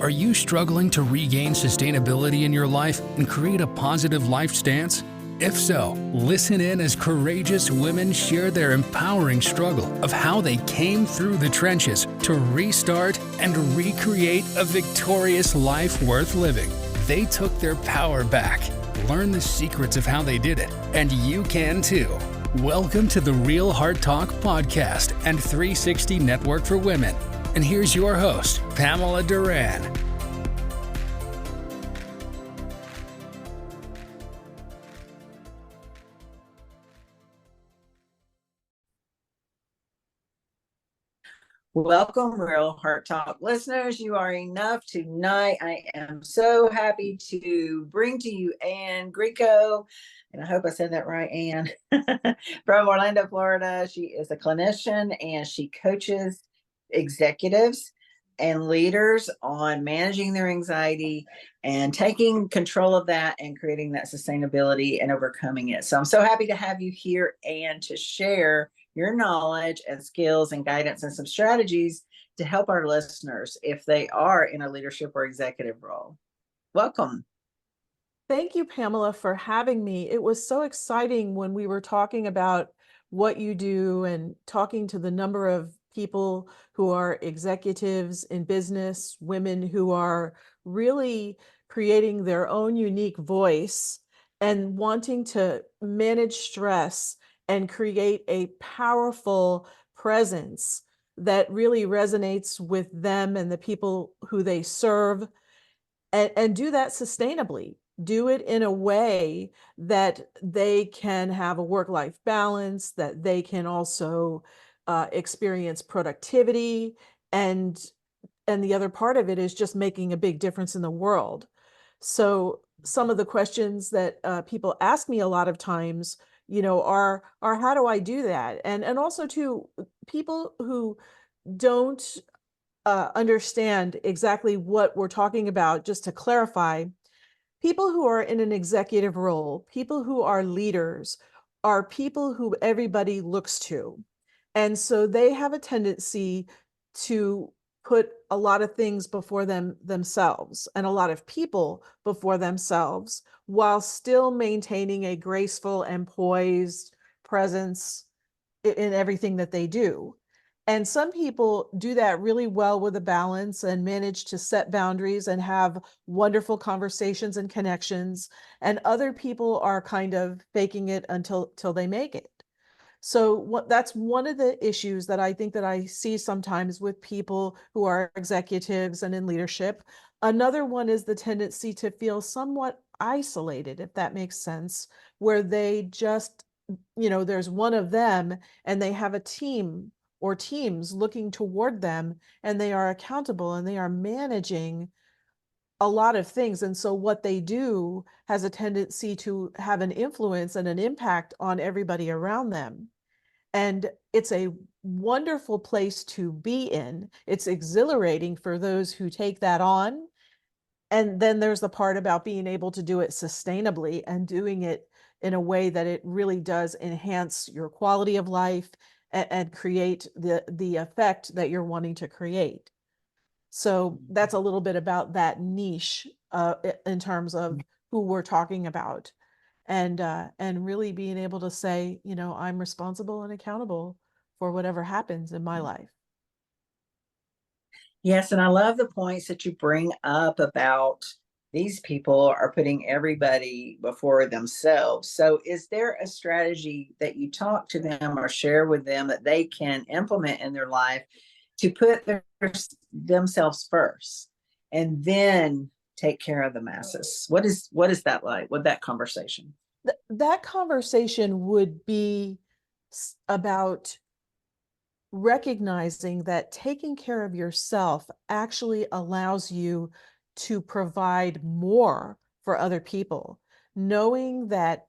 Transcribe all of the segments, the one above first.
Are you struggling to regain sustainability in your life and create a positive life stance? If so, listen in as courageous women share their empowering struggle of how they came through the trenches to restart and recreate a victorious life worth living. They took their power back. Learn the secrets of how they did it, and you can too. Welcome to the Real Heart Talk podcast and 360 Network for Women. And here's your host, Pamela Duran. Welcome, Real Heart Talk listeners. You are enough tonight. I am so happy to bring to you Greco, and I hope I said that right, Anne, from Orlando, Florida. She is a clinician and she coaches executives and leaders on managing their anxiety and taking control of that and creating that sustainability and overcoming it. So I'm so happy to have you here and to share your knowledge and skills and guidance and some strategies to help our listeners if they are in a leadership or executive role. Welcome. Thank you, Pamela, for having me. It was so exciting when we were talking about what you do and talking to the number of people who are executives in business, women who are really creating their own unique voice and wanting to manage stress and create a powerful presence that really resonates with them and the people who they serve, and do that sustainably. Do it in a way that they can have a work-life balance, that they can also experience productivity, and the other part of it is just making a big difference in the world. So some of the questions that people ask me a lot of times, are how do I do that? And also to people who don't understand exactly what we're talking about, just to clarify, people who are in an executive role, people who are leaders, are people who everybody looks to. And so they have a tendency to put a lot of things before themselves and a lot of people before themselves while still maintaining a graceful and poised presence in everything that they do. And some people do that really well with a balance and manage to set boundaries and have wonderful conversations and connections. And other people are kind of faking it till they make it. So that's one of the issues that I think that I see sometimes with people who are executives and in leadership. Another one is the tendency to feel somewhat isolated, if that makes sense, where they just, there's one of them and they have a team or teams looking toward them, and they are accountable and they are managing a lot of things. And so what they do has a tendency to have an influence and an impact on everybody around them. And it's a wonderful place to be in. It's exhilarating for those who take that on. And then there's the part about being able to do it sustainably and doing it in a way that it really does enhance your quality of life and create the effect that you're wanting to create. So that's a little bit about that niche in terms of who we're talking about, and really being able to say, I'm responsible and accountable for whatever happens in my life. Yes, and I love the points that you bring up about these people are putting everybody before themselves. So is there a strategy that you talk to them or share with them that they can implement in their life to put themselves first and then take care of the masses? What is that like? What that conversation? That conversation would be about recognizing that taking care of yourself actually allows you to provide more for other people, knowing that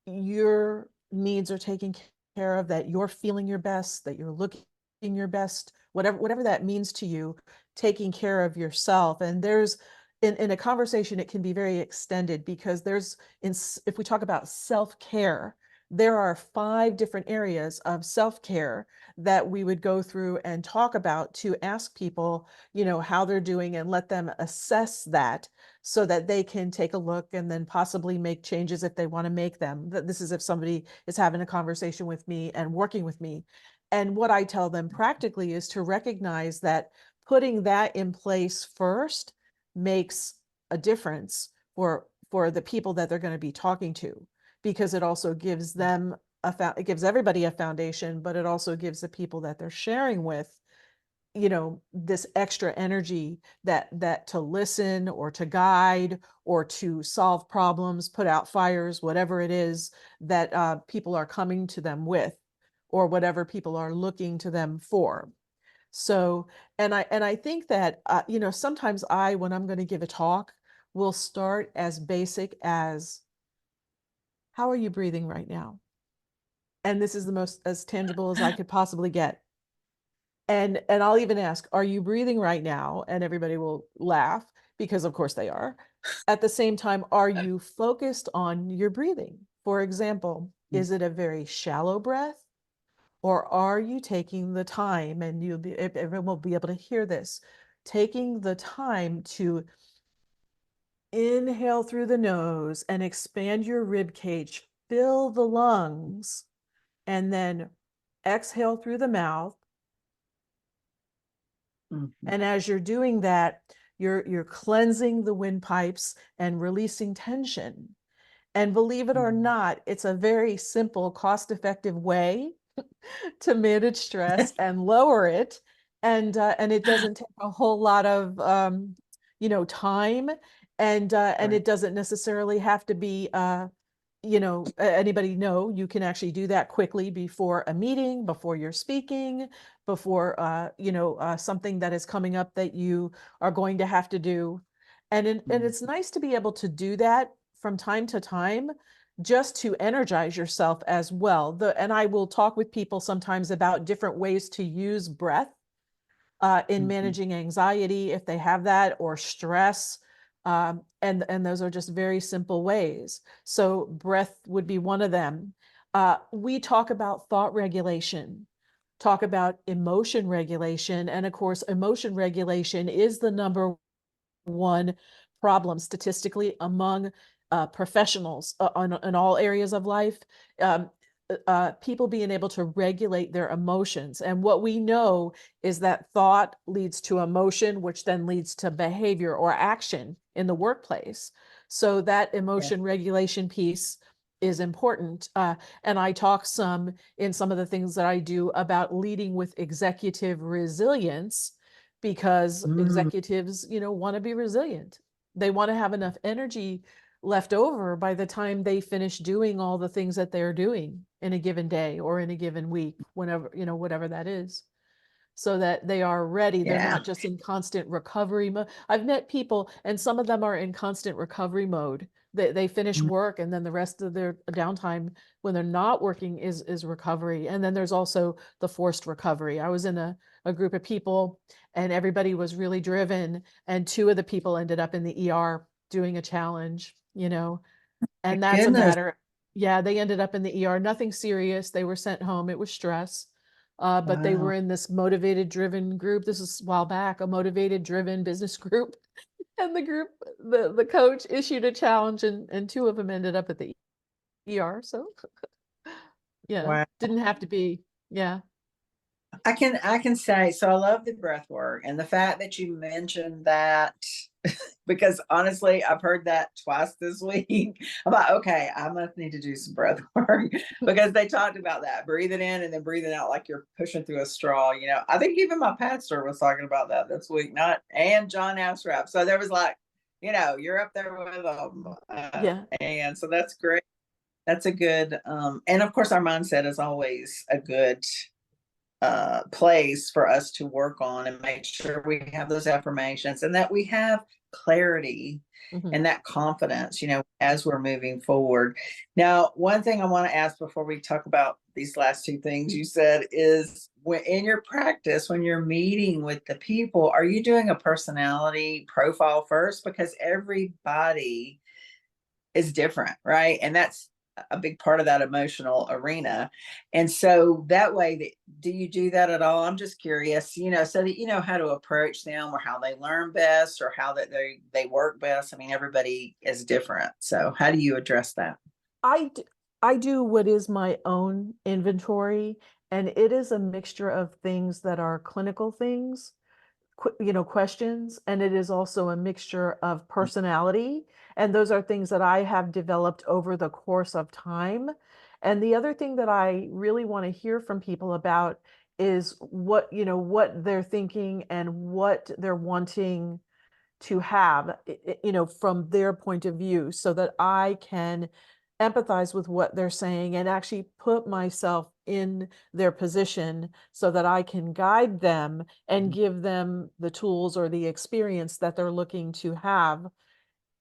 your needs are taken care of, that you're feeling your best, that you're looking your best, whatever that means to you, taking care of yourself. And there's in a conversation, it can be very extended because if we talk about self-care, there are 5 different areas of self-care that we would go through and talk about to ask people, how they're doing and let them assess that so that they can take a look and then possibly make changes if they want to make them. This is if somebody is having a conversation with me and working with me. And what I tell them practically is to recognize that putting that in place first makes a difference for the people that they're going to be talking to, because it also gives them it gives everybody a foundation, but it also gives the people that they're sharing with, this extra energy that to listen or to guide or to solve problems, put out fires, whatever it is that people are coming to them with, or whatever people are looking to them for. So, and I think that, sometimes when I'm going to give a talk, will start as basic as, how are you breathing right now? And this is the most as tangible as I could possibly get. And I'll even ask, are you breathing right now? And everybody will laugh, because of course they are. At the same time, are you focused on your breathing? For example, is it a very shallow breath? Or are you taking the time, and everyone will be able to hear this, taking the time to inhale through the nose and expand your rib cage, fill the lungs, and then exhale through the mouth. Mm-hmm. And as you're doing that, you're cleansing the windpipes and releasing tension. And believe it or not, it's a very simple, cost-effective way to manage stress and lower it. And it doesn't take a whole lot of time, and Right. it doesn't necessarily have to be anybody know you can actually do that quickly before a meeting, before you're speaking, before something that is coming up that you are going to have to do. And it's nice to be able to do that from time to time, just to energize yourself as well. And I will talk with people sometimes about different ways to use breath in Mm-hmm. managing anxiety if they have that, or stress. And those are just very simple ways. So breath would be one of them. We talk about thought regulation, talk about emotion regulation. And of course, emotion regulation is the number one problem statistically among professionals in all areas of life. Um, People being able to regulate their emotions. And what we know is that thought leads to emotion, which then leads to behavior or action in the workplace. So that Yeah. emotion regulation piece is important. And I talk some in some of the things that I do about leading with executive resilience, because Mm. executives, want to be resilient. They want to have enough energy left over by the time they finish doing all the things that they're doing in a given day or in a given week, whenever, whatever that is, so that they are ready. They're Yeah. not just in constant recovery mode. I've met people, and some of them are in constant recovery mode. They finish Mm. work, and then the rest of their downtime when they're not working is recovery. And then there's also the forced recovery. I was in a group of people, and everybody was really driven, and 2 of the people ended up in the ER doing a challenge, My and that's a goodness. matter. Yeah, they ended up in the ER, nothing serious. They were sent home. It was stress. But they Wow. were in this motivated, driven group. This is a while back, a motivated, driven business group. And the group, the coach issued a challenge, and 2 of them ended up at the ER. So yeah, Wow. didn't have to be. Yeah. I can say so. I love the breath work and the fact that you mentioned that, because honestly, I've heard that twice this week. I'm like, okay, I must need to do some breath work because they talked about that, breathing in and then breathing out like you're pushing through a straw. I think even my pastor was talking about that this week, not and John Asrap. So there was like, you're up there with them, Yeah. and so that's great. That's a good, and of course, our mindset is always a good place for us to work on and make sure we have those affirmations and that we have clarity Mhm. and that confidence, as we're moving forward. Now, one thing I want to ask before we talk about these last 2 things you said is, when in your practice, when you're meeting with the people, are you doing a personality profile first? Because everybody is different, right? And that's a big part of that emotional arena. And so that way, do you do that at all? I'm just curious, so that you know how to approach them, or how they learn best, or how that they work best. I mean, everybody is different. So how do you address that? I d- I do what is my own inventory, and it is a mixture of things that are clinical things, questions, and it is also a mixture of personality. And those are things that I have developed over the course of time. And the other thing that I really want to hear from people about is what they're thinking and what they're wanting to have, from their point of view, so that I can empathize with what they're saying and actually put myself in their position so that I can guide them and give them the tools or the experience that they're looking to have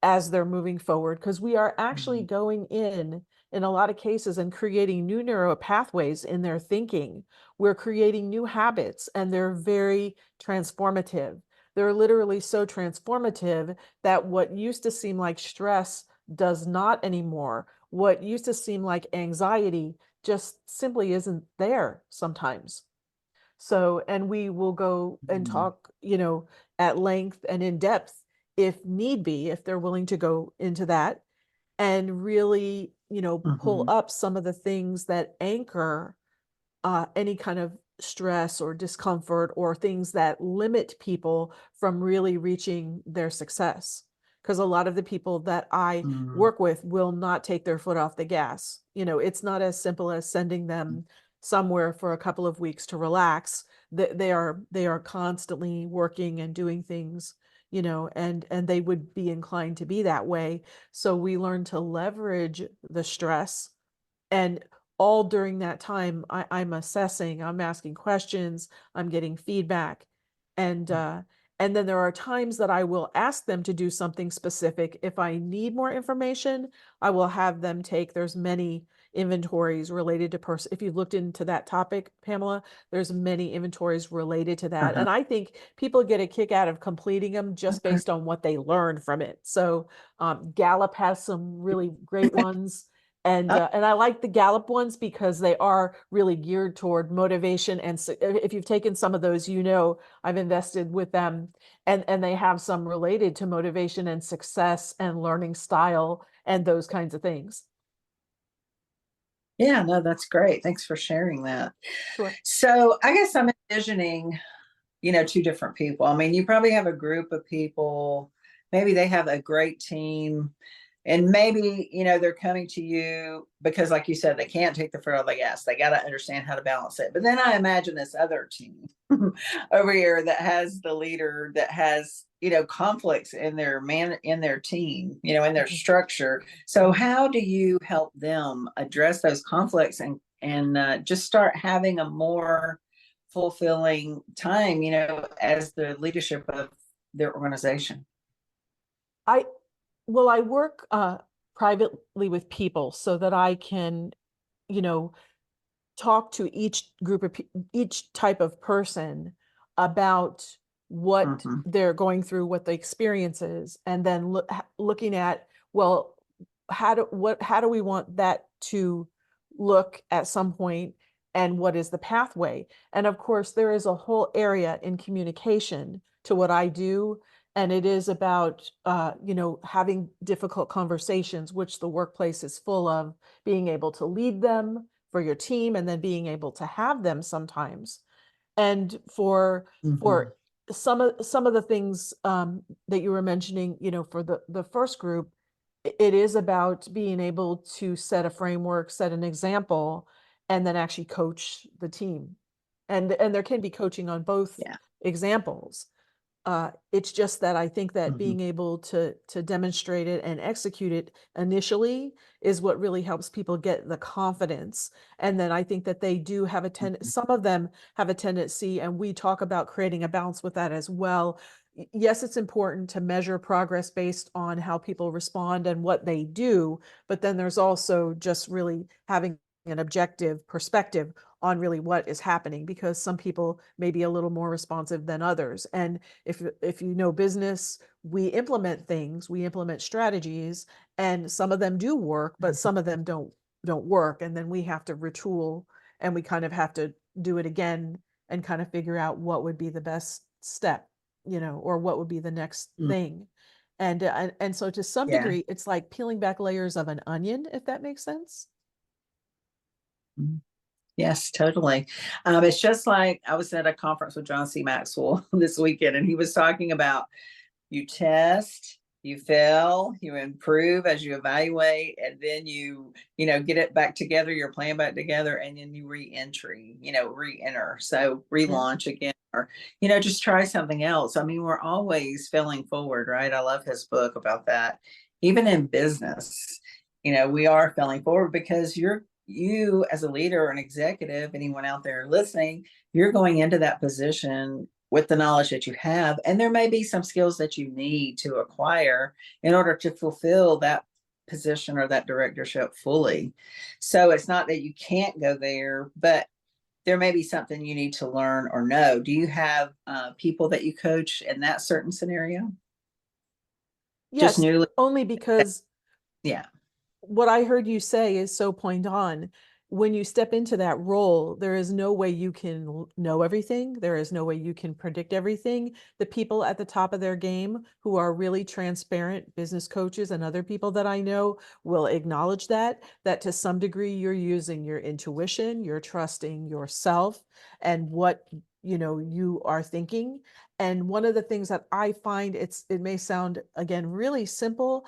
as they're moving forward, because we are actually Mhm. going in a lot of cases, and creating new neural pathways in their thinking. We're creating new habits, and they're very transformative. They're literally so transformative that what used to seem like stress does not anymore. What used to seem like anxiety just simply isn't there sometimes. So, and we will go and Mhm. talk, at length and in depth, if need be, if they're willing to go into that, and really, pull Mhm. up some of the things that anchor any kind of stress or discomfort, or things that limit people from really reaching their success. Because a lot of the people that I Mhm. work with will not take their foot off the gas. It's not as simple as sending them somewhere for a couple of weeks to relax. They are constantly working and doing things, and they would be inclined to be that way. So we learn to leverage the stress, and all during that time, I'm assessing, I'm asking questions, I'm getting feedback. And and then there are times that I will ask them to do something specific. If I need more information, I will have them take, there's many inventories related to person. If you've looked into that topic, Pamela, there's many inventories related to that. Uh-huh. And I think people get a kick out of completing them just Okay. based on what they learn from it. So Gallup has some really great ones, and I like the Gallup ones because they are really geared toward motivation. And so if you've taken some of those, I've invested with them, and they have some related to motivation and success and learning style and those kinds of things. Yeah, no, that's great. Thanks for sharing that. Sure. So I guess I'm envisioning, two different people. I mean, you probably have a group of people, maybe they have a great team, and maybe, they're coming to you because, like you said, they can't take the foot off the gas. They got to understand how to balance it. But then I imagine this other team over here that has the leader that has, conflicts in their team, in their Mhm. structure. So how do you help them address those conflicts, and just start having a more fulfilling time, as the leadership of their organization? I Well, I work privately with people so that I can, you know, talk to each each type of person about what Mhm. they're going through, what the experience is, and then looking at, well, how do we want that to look at some point, and what is the pathway? And of course, there is a whole area in communication to what I do, and it is about having difficult conversations, which the workplace is full of, being able to lead them for your team, and then being able to have them sometimes. And for Mhm. some of the things that you were mentioning, for the first group, it is about being able to set a framework, set an example, and then actually coach the team. And there can be coaching on both Yeah. examples. It's just that I think that Mhm. being able to demonstrate it and execute it initially is what really helps people get the confidence. And then I think that they do have Mhm. some of them have a tendency, and we talk about creating a balance with that as well. Yes, it's important to measure progress based on how people respond and what they do, but then there's also just really having an objective perspective on really what is happening, because some people may be a little more responsive than others. And if you know business, we implement things, we implement strategies, and some of them do work, but some of them don't don't work, and then we have to retool, and we kind of have to do it again and kind of figure out what would be the best step, or what would be the next Mm, thing. And so to some yeah. degree, it's like peeling back layers of an onion, if that makes sense. Mm. Yes, totally. It's just like I was at a conference with John C. Maxwell this weekend, and he was talking about you test, you fail, you improve as you evaluate, and then you get it back together, your plan back together, and then you re-enter. So Yeah. relaunch again, or just try something else. I mean, we're always failing forward, right? I love his book about that. Even in business, we are failing forward because you as a leader or an executive, anyone out there listening, you're going into that position with the knowledge that you have. And there may be some skills that you need to acquire in order to fulfill that position or that directorship fully. So it's not that you can't go there, but there may be something you need to learn or know. Do you have people that you coach in that certain scenario? Just Yes, newly? only because Yeah. what I heard you say is so point on. When you step into that role, there is no way you can know everything. There is no way you can predict everything. The people at the top of their game who are really transparent business coaches and other people that I know will acknowledge that to some degree you're using your intuition, you're trusting yourself and what you are thinking. And one of the things that I find, it may sound again really simple,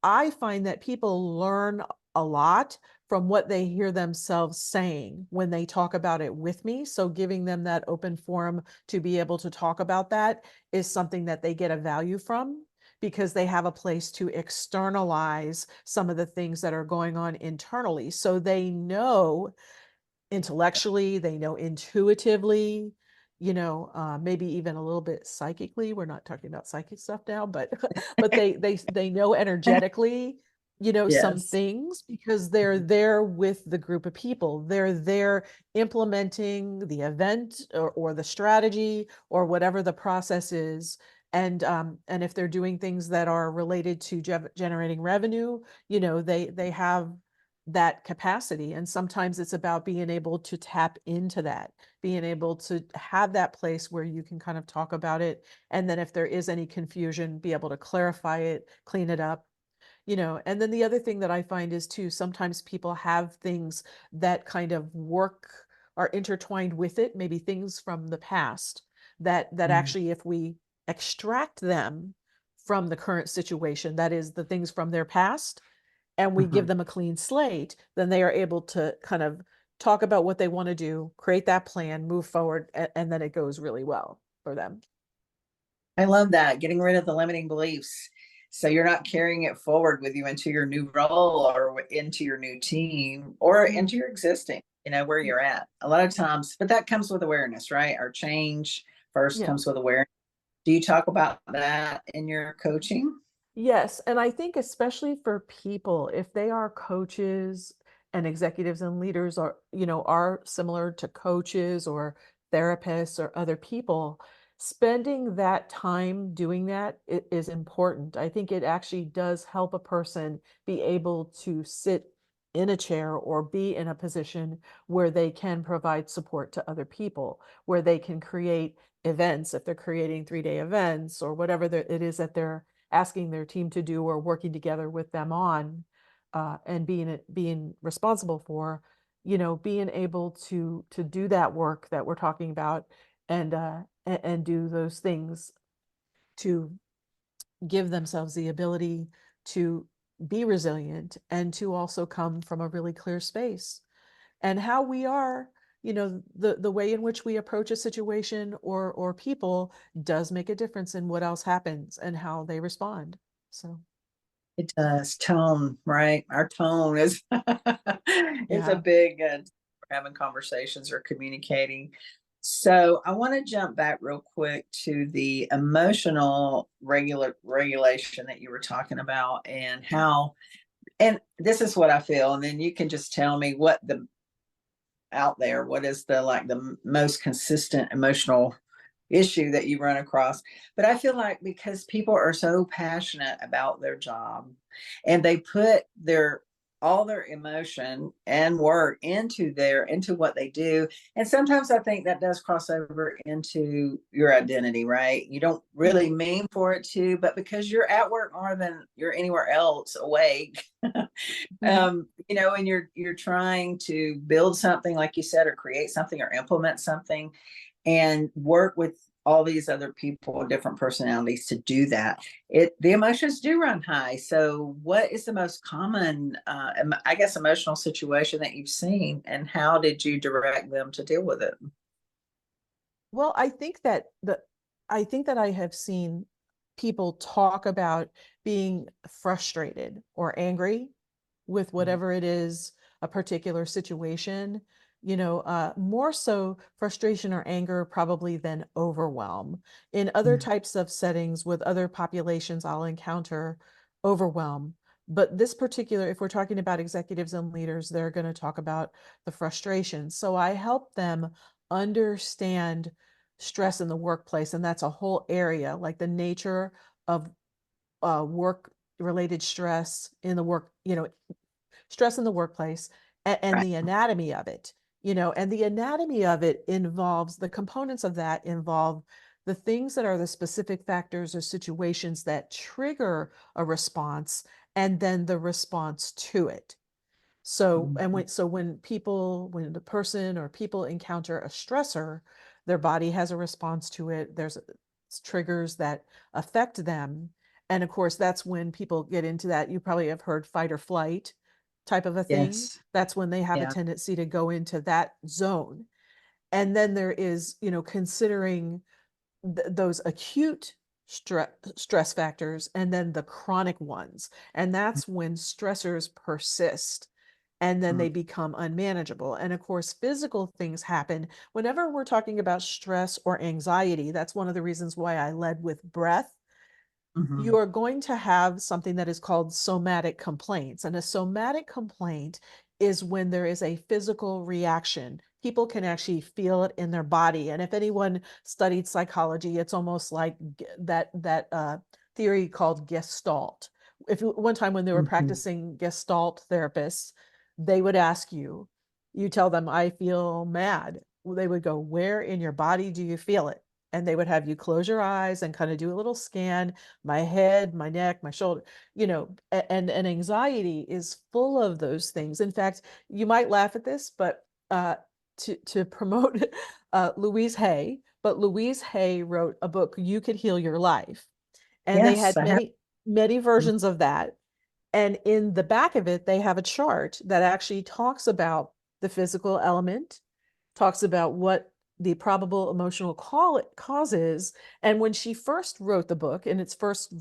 I find that people learn a lot from what they hear themselves saying when they talk about it with me. So giving them that open forum to be able to talk about that is something that they get a value from, because they have a place to externalize some of the things that are going on internally. So they know intellectually, they know intuitively, maybe even a little bit psychically. We're not talking about psychic stuff now, but but they know energetically, some Yes. things, because they're there with the group of people. They're there implementing the event, or the strategy, or whatever the process is. And if they're doing things that are related to generating revenue, they have that capacity. And sometimes it's about being able to tap into that, being able to have that place where you can kind of talk about it. And then if there is any confusion, be able to clarify it, clean it up. And then the other thing that I find is too, sometimes people have things that kind of work, are intertwined with it, maybe things from the past that Mm. actually, if we extract them from the current situation, that is the things from their past, and we give Mhm. them a clean slate, then they are able to kind of talk about what they want to do, create that plan, move forward, and then it goes really well for them. I love that. Getting rid of the limiting beliefs. So you're not carrying it forward with you into your new role or into your new team or Mhm. into your existing, where Yeah. you're at. A lot of times, but that comes with awareness, right? Our change first Yeah. comes with awareness. Do you talk about that in your coaching? Yes, and I think especially for people, if they are coaches and executives and leaders, are similar to coaches or therapists or other people, spending that time doing that is important. I think it actually does help a person be able to sit in a chair or be in a position where they can provide support to other people, where they can create events, if they're creating 3-day events or whatever it is that they're asking their team to do or working together with them on, and being responsible for, being able to do that work that we're talking about, and do those things to give themselves the ability to be resilient and to also come from a really clear space. And how we are, the way in which we approach a situation or people does make a difference in what else happens and how they respond. So It does. Tone, right? Our tone is is a yeah. big for having conversations or communicating. So I want to jump back real quick to the emotional regulation that you were talking about and how, and this is what I feel, and then you can just tell me what the out there, what is the like the most consistent emotional issue that you run across. But I feel like because people are so passionate about their job and they put their all their emotion and work into what they do. And sometimes I think that does cross over into your identity, right? You don't really mean for it to, but because you're at work more than you're anywhere else awake, Mhm. and you're trying to build something, like you said, or create something or implement something and work with all these other people, different personalities to do that. The emotions do run high. So what is the most common, I guess, emotional situation that you've seen, and how did you direct them to deal with it? Well, I think that I have seen people talk about being frustrated or angry with Mhm. whatever it is, a particular situation, more so frustration or anger probably than overwhelm. In other types of settings with other populations, I'll encounter overwhelm. But this particular, if we're talking about executives and leaders, they're going to talk about the frustration. So I help them understand stress in the workplace, and that's a whole area, like the nature of work related stress in the work, stress in the workplace, and Right. the anatomy of it, and the anatomy of it involves the components of that involve the things that are the specific factors or situations that trigger a response, and then the response to it. So, and Mhm. when the person or people encounter a stressor, their body has a response to it. There's triggers that affect them. And of course, that's when people get into that. You probably have heard fight or flight type of a thing. Yes. That's when they have a Yeah. tendency to go into that zone. And then there is, considering those acute stress factors and then the chronic ones. And that's when stressors persist and then Mhm. they become unmanageable. And of course, physical things happen whenever we're talking about stress or anxiety. That's one of the reasons why I led with breath. You Mhm. are going to have something that is called somatic complaints. And a somatic complaint is when there is a physical reaction. People can actually feel it in their body. And if anyone studied psychology, it's almost like that theory called Gestalt. If one time when they were Mhm. practicing Gestalt therapists, they would ask you, you tell them, I feel mad. They would go, where in your body do you feel it? And they would have you close your eyes and kind of do a little scan, my head, my neck, my shoulder, and anxiety is full of those things. In fact, you might laugh at this, but to promote Louise Hay, but Louise Hay wrote a book, You Could Heal Your Life. And they Yes, had I have. many versions of that. And in the back of it, they have a chart that actually talks about the physical element, talks about what the probable emotional cause is. And when she first wrote the book in its first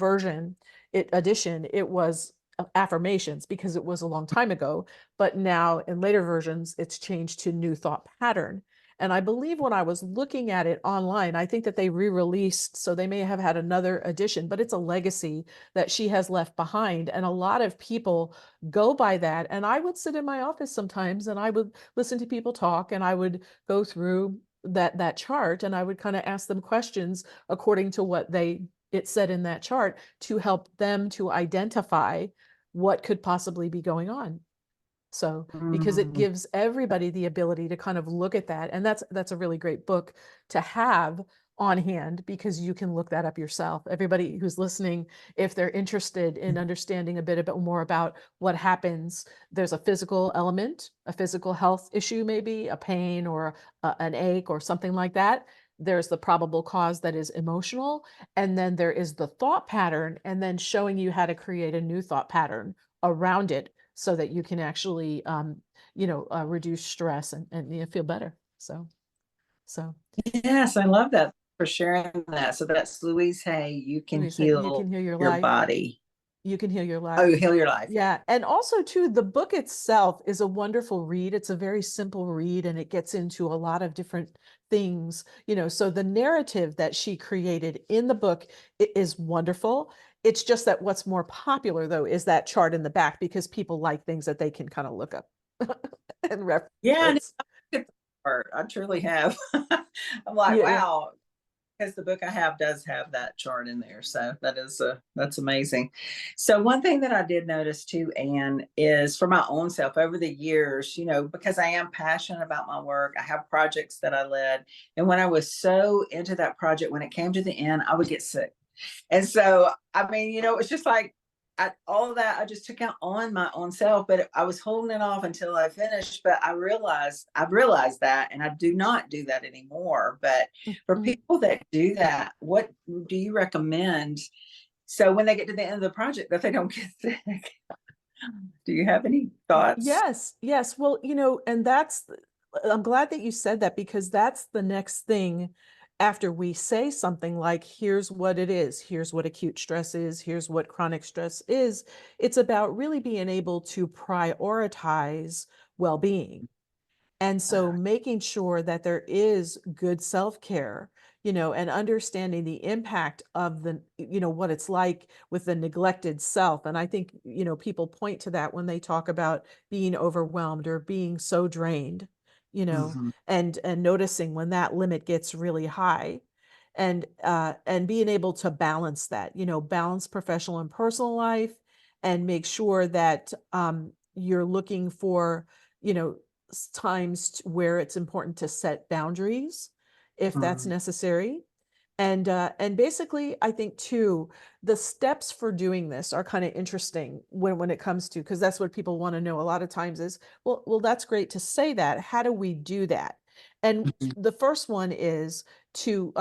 edition, it was affirmations because it was a long time ago. But now in later versions, it's changed to new thought pattern. And I believe when I was looking at it online, I think that they re-released, so they may have had another edition, but it's a legacy that she has left behind. And a lot of people go by that. And I would sit in my office sometimes and I would listen to people talk and I would go through that chart and I would kind of ask them questions according to what it said in that chart to help them to identify what could possibly be going on. So, because it Mm. gives everybody the ability to kind of look at that. And that's a really great book to have on hand because you can look that up yourself. Everybody who's listening, if they're interested in understanding a bit more about what happens, there's a physical element, a physical health issue, maybe a pain or an ache or something like that. There's the probable cause that is emotional. And then there is the thought pattern, and then showing you how to create a new thought pattern around it so that you can actually reduce stress and feel better. So Yes, I love that for sharing that. So that's Louise Hay. You let can me say, you can heal heal your your life. body. You can heal your Oh, life. you heal your life. Yeah. And also too, the book itself is a wonderful read. It's a very simple read and it gets into a lot of different things, so the narrative that she created in the book is wonderful. It's just that what's more popular though is that chart in the back because people like things that they can kind of look up and Yeah, no, reference. I truly have. I'm like, Yeah. wow. because the book I have does have that chart in there. So that's amazing. So one thing that I did notice too, Anne, is for my own self over the years, because I am passionate about my work, I have projects that I led. And when I was so into that project, when it came to the end, I would get sick. And so, I mean, it's just like all of that I just took out on my own self, but I was holding it off until I finished. But I've realized that, and I do not do that anymore. But for Mhm. people that do that, what do you recommend? So when they get to the end of the project, that they don't get sick. Do you have any thoughts? Yes, yes. Well, and I'm glad that you said that, because that's the next thing after we say something like, here's what it is, here's what acute stress is, here's what chronic stress is. It's about really being able to prioritize well-being. And so Uh, making sure that there is good self-care, and understanding the impact of what it's like with the neglected self. And I think, people point to that when they talk about being overwhelmed or being so drained, mhm, and noticing when that limit gets really high. And being able to balance that, balance professional and personal life, and make sure that you're looking for, you know, times where it's important to set boundaries if that's mhm, necessary. And basically, I think too, the steps for doing this are kind of interesting when it comes to, because that's what people want to know a lot of times is, well, that's great to say that. How do we do that? And mhm, the first one is to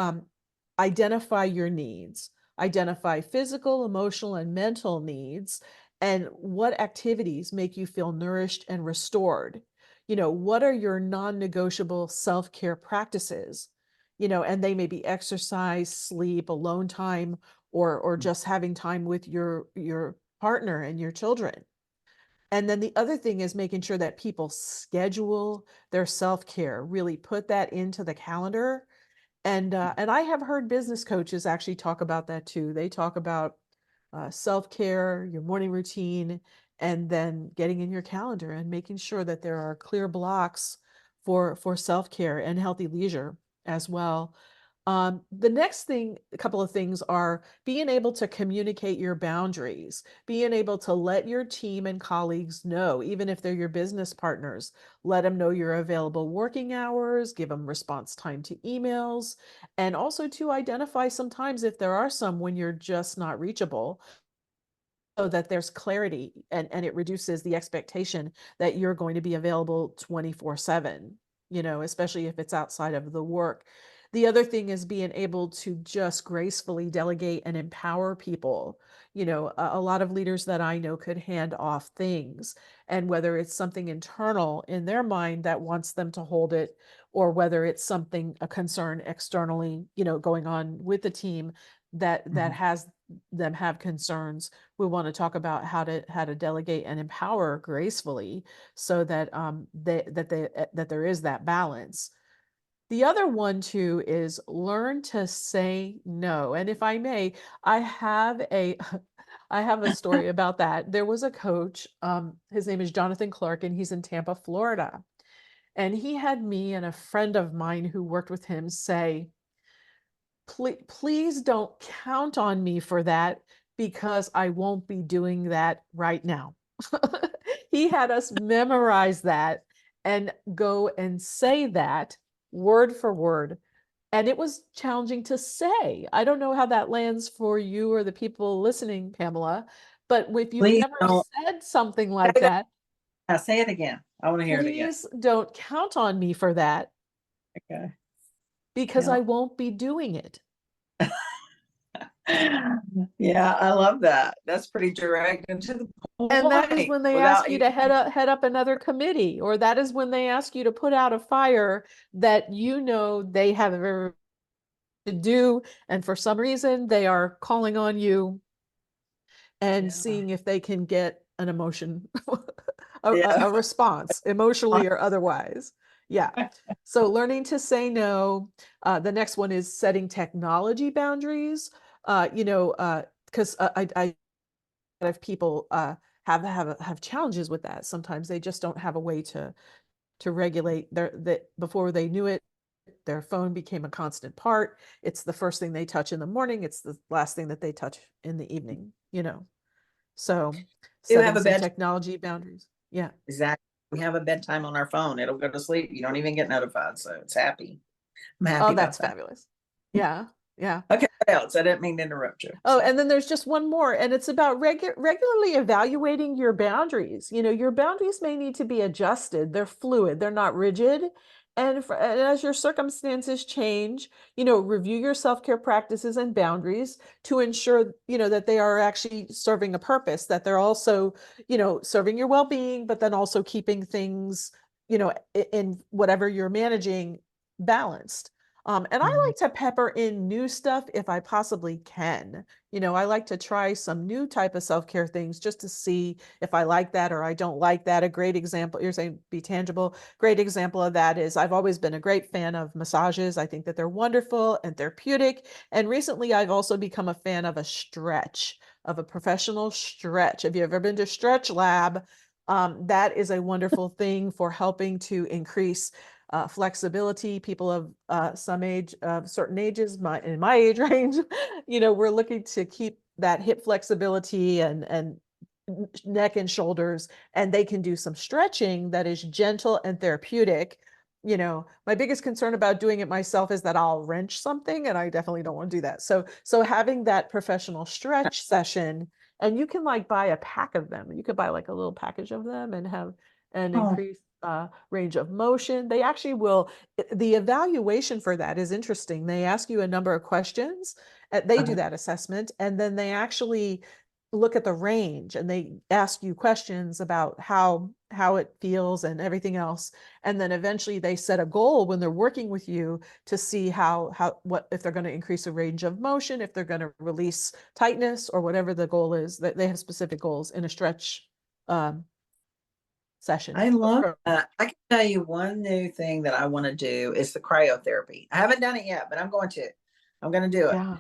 identify your needs, identify physical, emotional, and mental needs, and what activities make you feel nourished and restored. What are your non-negotiable self-care practices? And they may be exercise, sleep, alone time, or just having time with your partner and your children. And then the other thing is making sure that people schedule their self-care, really put that into the calendar. And I have heard business coaches actually talk about that too. They talk about self-care, your morning routine, and then getting in your calendar and making sure that there are clear blocks for self-care and healthy leisure as well. The next thing, a couple of things are being able to communicate your boundaries, being able to let your team and colleagues know, even if they're your business partners, let them know your available working hours, give them response time to emails, and also to identify sometimes if there are some when you're just not reachable, so that there's clarity, and it reduces the expectation that you're going to be available 24/7, especially if it's outside of the work. The other thing is being able to just gracefully delegate and empower people. A lot of leaders that I know could hand off things, and whether it's something internal in their mind that wants them to hold it, or whether it's something, a concern externally, going on with the team that mhm. has them have concerns. We want to talk about how to delegate and empower gracefully, so that that there is that balance. The other one too is learn to say no. And if I may, I have a I have a story about that. There was a coach, his name is Jonathan Clark, and he's in Tampa, Florida. And he had me and a friend of mine who worked with him say, please don't count on me for that, because I won't be doing that right now. He had us memorize that and go and say that word for word. And it was challenging to say. I don't know how that lands for you or the people listening, Pamela, but if you've Please never don't said something like that, say it again. I want to hear it again. please don't count on me for that, Okay. because I Count. won't be doing it. Yeah, I love that. That's pretty direct and to the And that is point when they ask without you you. to head up another committee, or that is when they ask you to put out a fire that they have to do, and for some reason they are calling on you and Yeah. seeing if they can get an emotion, a Yeah. response, emotionally or otherwise. Yeah. So learning to say no. The next one is setting technology boundaries. Because I of people have challenges with that. Sometimes they just don't have a way to regulate that before they knew it. Their phone became a constant part. It's the first thing they touch in the morning. It's the last thing that they touch in the evening, So You have setting a some bed. technology boundaries. Yeah. Exactly. We have a bedtime on our phone. It'll go to sleep. You don't even get notified. So it's happy. I'm Oh, happy that's about that. fabulous. Yeah. Yeah. Okay, what else? I didn't mean to interrupt you. Oh, So. and then there's just one more, and it's about regularly evaluating your boundaries. Your boundaries may need to be adjusted. They're fluid, they're not rigid. And as your circumstances change, review your self-care practices and boundaries to ensure, that they are actually serving a purpose, that they're also, serving your well-being, but then also keeping things, in whatever you're managing balanced. And I like to pepper in new stuff if I possibly can. I like to try some new type of self-care things just to see if I like that or I don't like that. A great example, you're saying be tangible. Great example of that is I've always been a great fan of massages. I think that they're wonderful and therapeutic. And recently I've also become a fan of of a professional stretch. Have you ever been to Stretch Lab? That is a wonderful thing for helping to increase flexibility. People of some age, of certain ages, in my age range, we're looking to keep that hip flexibility and neck and shoulders, and they can do some stretching that is gentle and therapeutic. My biggest concern about doing it myself is that I'll wrench something, and I definitely don't want to do that. So having that professional stretch session, and you can like buy a pack of them. You could buy like a little package of them and have an Oh, increased range of motion. They actually will, the evaluation for that is interesting. They ask you a number of questions. They do that assessment, and then they actually look at the range and they ask you questions about how it feels and everything else. And then eventually they set a goal when they're working with you to see what if they're going to increase the range of motion, if they're going to release tightness, or whatever the goal is. That they have specific goals in a stretch session. I love that. I can tell you one new thing that I want to do is the cryotherapy. I haven't done it yet, but I'm going to. I'm going to do it. Yeah.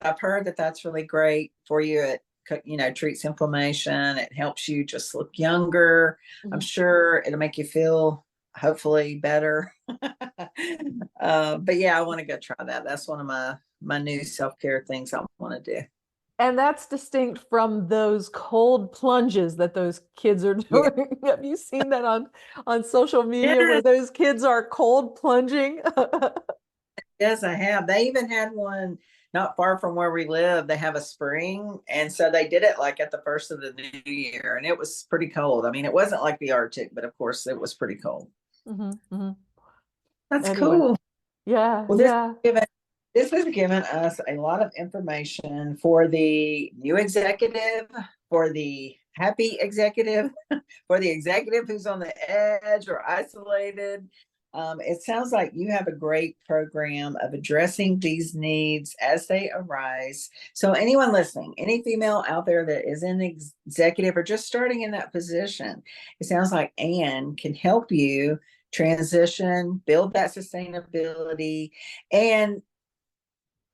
I've heard that that's really great for you. It treats inflammation. It helps you just look younger. I'm sure it'll make you feel hopefully better. But yeah, I want to go try that. That's one of my new self-care things I want to do. And that's distinct from those cold plunges that those kids are Yeah. doing. Have you seen that on social media where Yes, those kids are cold plunging? yes, I have. They even had one not far from where we live. They have a spring. And so they did it like at the first of the new year. And it was pretty cold. I mean, it wasn't like the Arctic, but of course it was pretty cold. That's Anyway, cool. yeah, Well, yeah. this has given us a lot of information for the new executive, for the happy executive, for the executive who's on the edge or isolated. It sounds like you have a great program of addressing these needs as they arise. So, anyone listening, any female out there that is in executive or just starting in that position, it sounds like Anne can help you transition, build that sustainability, and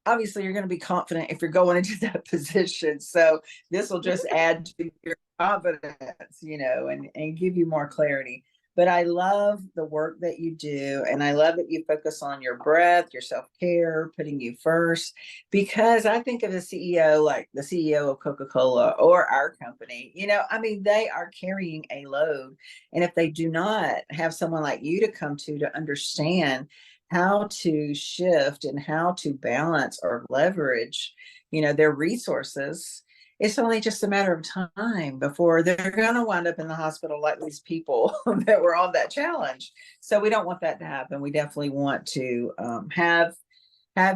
obviously you're going to be confident if you're going into that position. So this will just add to your confidence, and give you more clarity. But I love the work that you do. And I love that you focus on your breath, your self-care, putting you first, because I think of the CEO, like the CEO of Coca-Cola or our company, I mean, they are carrying a load. And if they do not have someone like you to come to understand how to shift and how to balance or leverage, their resources, it's only just a matter of time before they're going to wind up in the hospital like these people that were on that challenge. So we don't want that to happen. We definitely want to have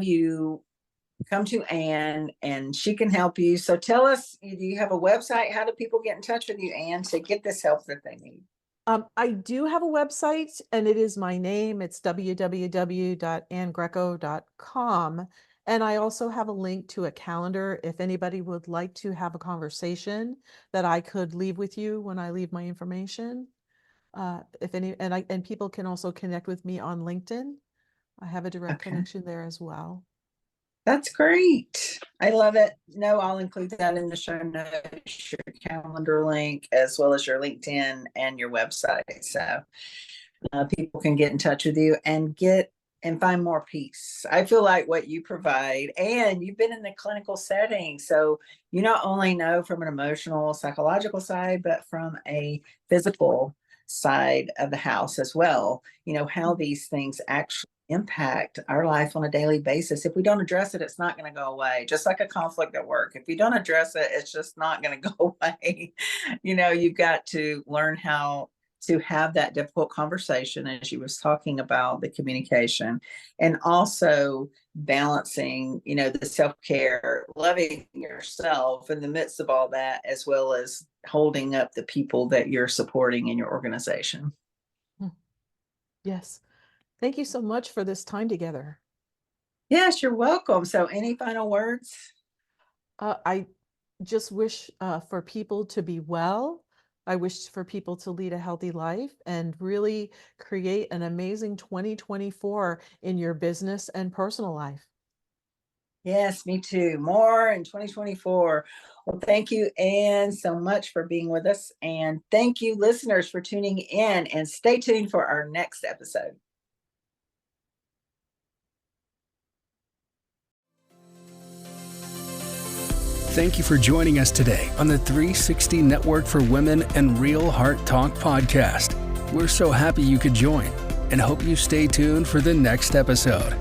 you come to Anne and she can help you. So tell us, do you have a website? How do people get in touch with you, Anne, to get this help that they need? I do have a website, and it is my name. It's www.annegreco.com. And I also have a link to a calendar if anybody would like to have a conversation that I could leave with you when I leave my information. And people can also connect with me on LinkedIn. I have a direct Okay. connection there as well. That's great. I love it. No, I'll include that in the show notes, your calendar link, as well as your LinkedIn and your website. So people can get in touch with you and get and find more peace. I feel like what you provide, and you've been in the clinical setting, so you not only know from an emotional, psychological side, but from a physical side of the house as well, how these things actually impact our life on a daily basis. If we don't address it, it's not going to go away. Just like a conflict at work. If you don't address it, it's just not going to go away. You've got to learn how to have that difficult conversation, as you was talking about the communication, and also balancing, the self-care, loving yourself in the midst of all that, as well as holding up the people that you're supporting in your organization. Yes. Thank you so much for this time together. Yes, you're welcome. So any final words? I just wish for people to be well. I wish for people to lead a healthy life and really create an amazing 2024 in your business and personal life. Yes, me too. More in 2024. Well, thank you, Anne, so much for being with us. And thank you, listeners, for tuning in, and stay tuned for our next episode. Thank you for joining us today on the 360 Network for Women and Real Heart Talk podcast. We're so happy you could join and hope you stay tuned for the next episode.